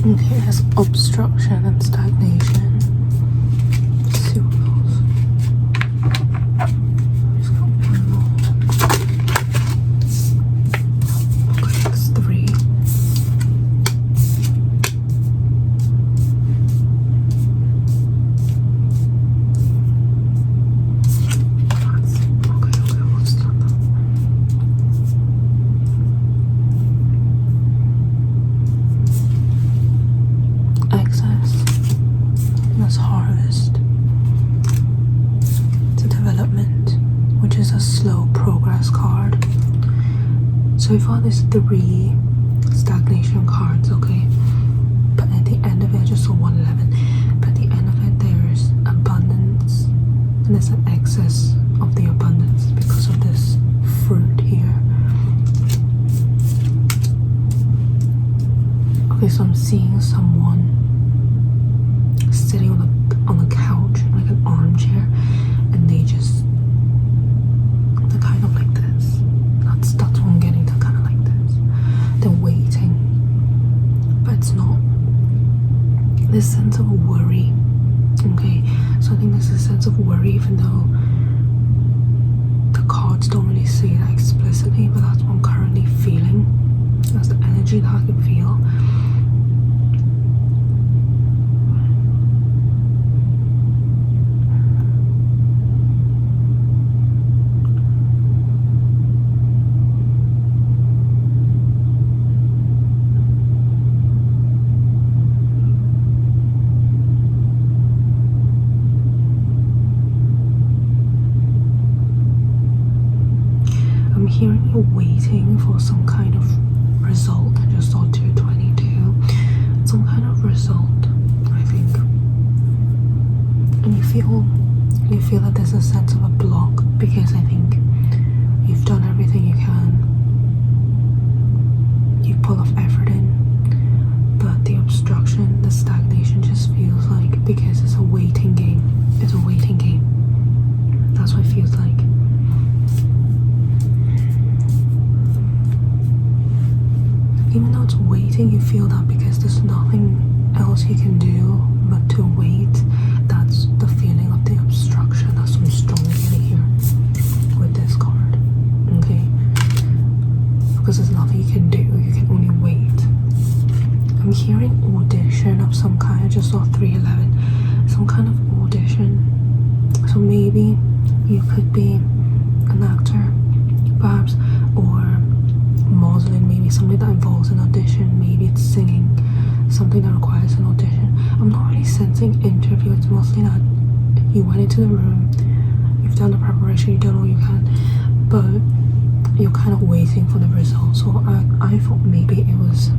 Okay, there's obstruction and stagnation. Let's see what goes. Just got one more. Okay, that's 3. Okay, what's that? Excess. That's harvest. It's a development, which is a slow progress card. So far there's 3 stagnation cards, okay? But at the end of it, I just saw 111. But at the end of it, there's abundance. And there's an excess of the abundance because of this fruit here. Okay, so I'm seeing someone sitting on the couch, like an armchair, and they're kind of like this. That's what I'm getting. They're kind of like this. They're waiting, but it's not this sense of worry. Okay, so I think there's a sense of worry, even though the cards don't really say that explicitly, but that's what I'm currently feeling. That's the energy that I can feel. I'm hearing you waiting for some kind of result. I just saw 222. Some kind of result, I think. And you feel that there's a sense of a block because I think you've done everything you can. You put off effort in, but the obstruction, the stagnation just feels like, because it's a waiting game. It's a waiting game. That's what it feels like. Even though it's waiting, you feel that because there's nothing else you can do but to wait. That's the feeling of the obstruction. That's what I'm strongly getting here with this card. Okay? Because there's nothing you can do. You can only wait. I'm hearing audition of some kind. I just saw 311. Some kind of audition. So maybe you could be an actor, perhaps, or modeling, maybe something that involves an audition. Maybe it's singing, something that requires an audition. I'm not really sensing interview. It's mostly that you went into the room, you've done the preparation, you've done all you can, but you're kind of waiting for the result. So I thought maybe it was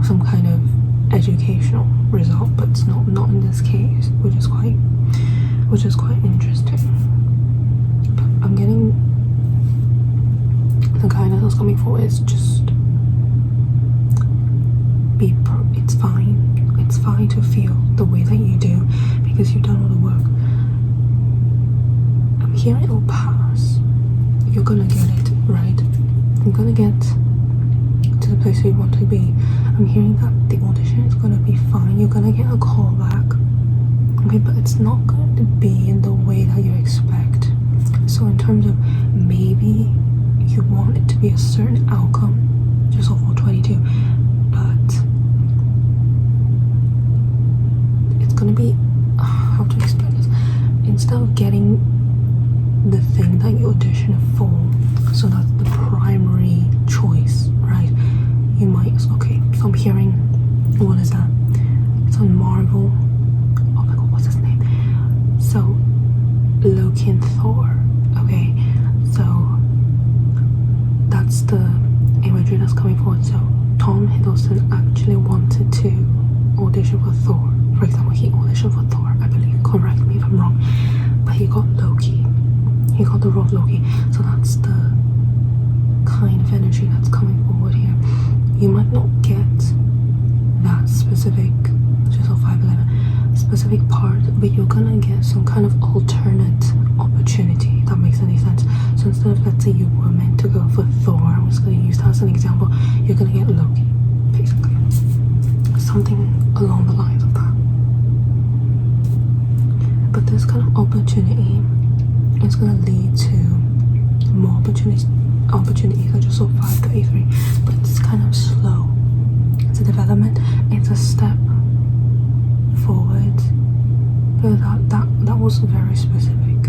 some kind of educational result, but it's not in this case, which is quite interesting. But I'm getting the guidance that's coming forward is just it's fine to feel the way that you do because you've done all the work. I'm hearing it'll pass. You're gonna get it, right? You're gonna get to the place where you want to be. I'm hearing that the audition is gonna be fine. You're gonna get a call back, okay, but it's not going to be in the way that you expect. So in terms of maybe you want it to be a certain outcome, just off 422, but it's gonna be, how to explain this, instead of getting the thing that you auditioned for, so that's the primary choice, right? You might, okay, so I'm hearing, what is that? It's on Marvel. Oh my god, what's his name? So Loki and Thor, okay? So that's the imagery that's coming forward. So Tom Hiddleston actually wanted to audition for Thor. For example, he auditioned for Thor, I believe. Correct me if I'm wrong. But he got Loki. He got the role of Loki. So that's the kind of energy that's coming forward here. You might not get that specific, just a 511, specific part, but you're gonna get some kind of alternate opportunity, if that makes any sense. So instead of, let's say you were meant to go for Thor, I'm just gonna use that as an example, you're gonna get Loki, basically. So something along the lines of that. But this kind of opportunity is going to lead to more opportunities. I just saw 533, but it's kind of slow. It's a development. It's a step forward. But that was very specific.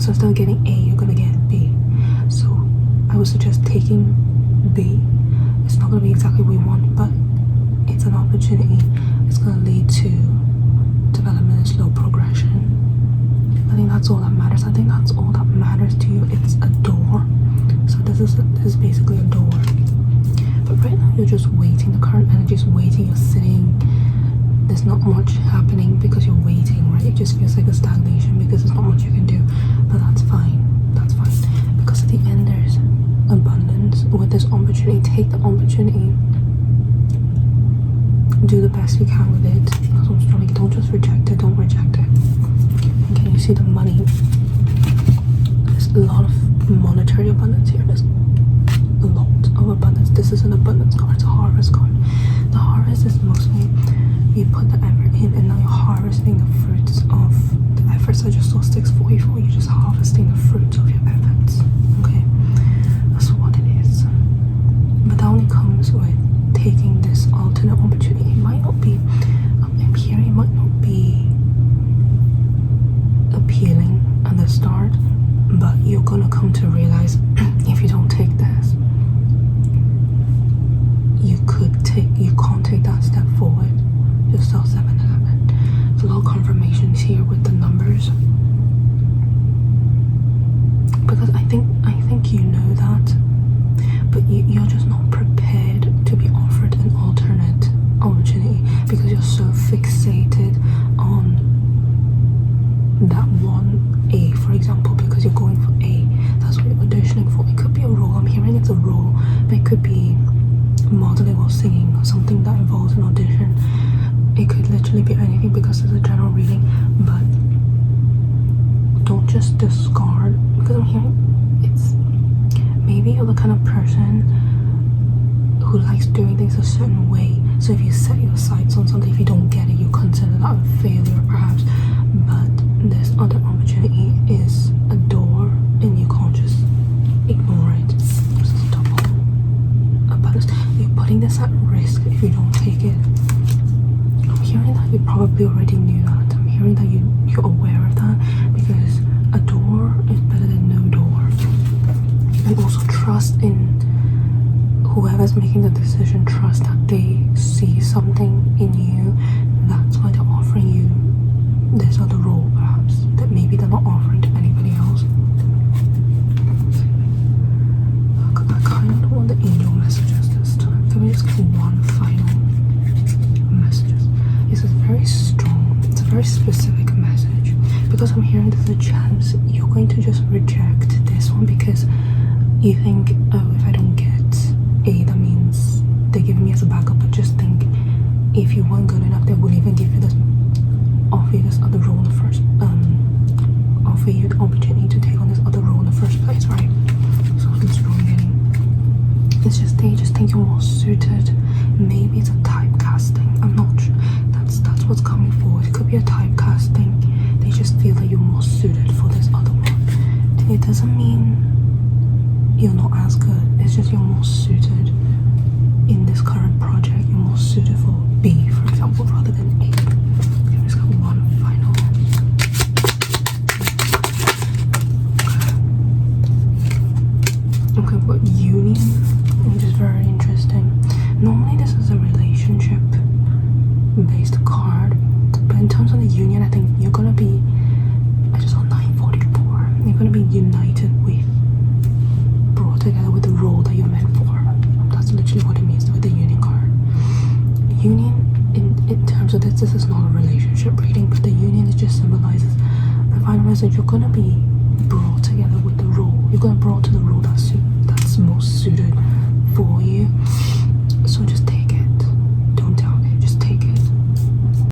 So instead of getting A, you're gonna get B. So I would suggest taking B. It's not gonna be exactly what we want, but it's an opportunity. It's gonna lead to development and slow progression. I think that's all that matters. I think that's all that matters to you. It's a door. So this is basically a door. But right now you're just waiting. The current energy is waiting. You're sitting. There's not much happening because you're waiting, right? It just feels like a stagnation because there's not much you can do. But that's fine. That's fine. Because at the end there's abundance with this opportunity. Take the opportunity. Do the best you can with it. That's what I'm trying to get. Don't just reject it. Don't reject it. Okay, you see the money. There's a lot of monetary abundance here. There's a lot of abundance. This is an abundance card. It's a harvest card. The harvest is mostly you put the effort in and now you're harvesting the fruits of the efforts. I just saw 644. You're just harvesting the fruits of your efforts. Okay, that's what it is. But that only comes with taking this alternate opportunity. It might not be, I'm hearing, it might not be appealing at the start, but you're gonna come to realize if you don't take this, you can't take that step forward. Just saw 711. There's a lot of confirmations here with the numbers, because I think you know that, but you're just not prepared to be offered an alternate opportunity because you're so fixated on that one A, for example, because you're going for A. That's what you're auditioning for. It could be a role. I'm hearing it's a role, but it could be modeling or singing or something that involves an audition. It could literally be anything because it's a general reading. But don't just discard, because I'm hearing it's maybe you're the kind of person who likes doing things a certain way. So if you set your sights on something, if you don't get it, you consider that a failure perhaps. But this other opportunity is a door and you can't just ignore it. This is double abundance. You're putting this at risk if you don't take it. I'm hearing that you probably already knew that. I'm hearing that you're aware of that, because a door is better than no door. And also trust in whoever's making the decision. Trust that they see something in you. That's why they're offering you this other role, perhaps, that maybe they're not offering to anybody else. I kind of don't want the angel messages this time. Can we just get one final messages? This is very strong. It's a very specific message, because I'm hearing there's a chance you're going to just reject this one because you think, oh, if I don't get A, that means they're giving me as a backup. But just think, if you weren't good enough, they will even give you this, offer you this other role in the first, offer you the opportunity to take on this other role in the first place, right? So it's really getting, it's just they just think you're more suited. Maybe it's a typecasting. I'm not sure. That's what's coming forward. It could be a typecasting. They just feel that you're more suited for this other one. It doesn't mean you're not as good. It's just you're more suited in this current project. You're more suited for B, for example, rather than A. Okay, just got one final. Okay, but union, which is very interesting. Normally this is a relationship based card, but in terms of the union, I think you're gonna be, I just saw 944. You're gonna be united with, brought together with the role that you're meant for. That's literally what it means with the union card. Union, in terms of this is not a relationship reading, but the union, it just symbolizes the final message. You're gonna be brought together with the role. You're gonna be brought to the role that's most suited for you.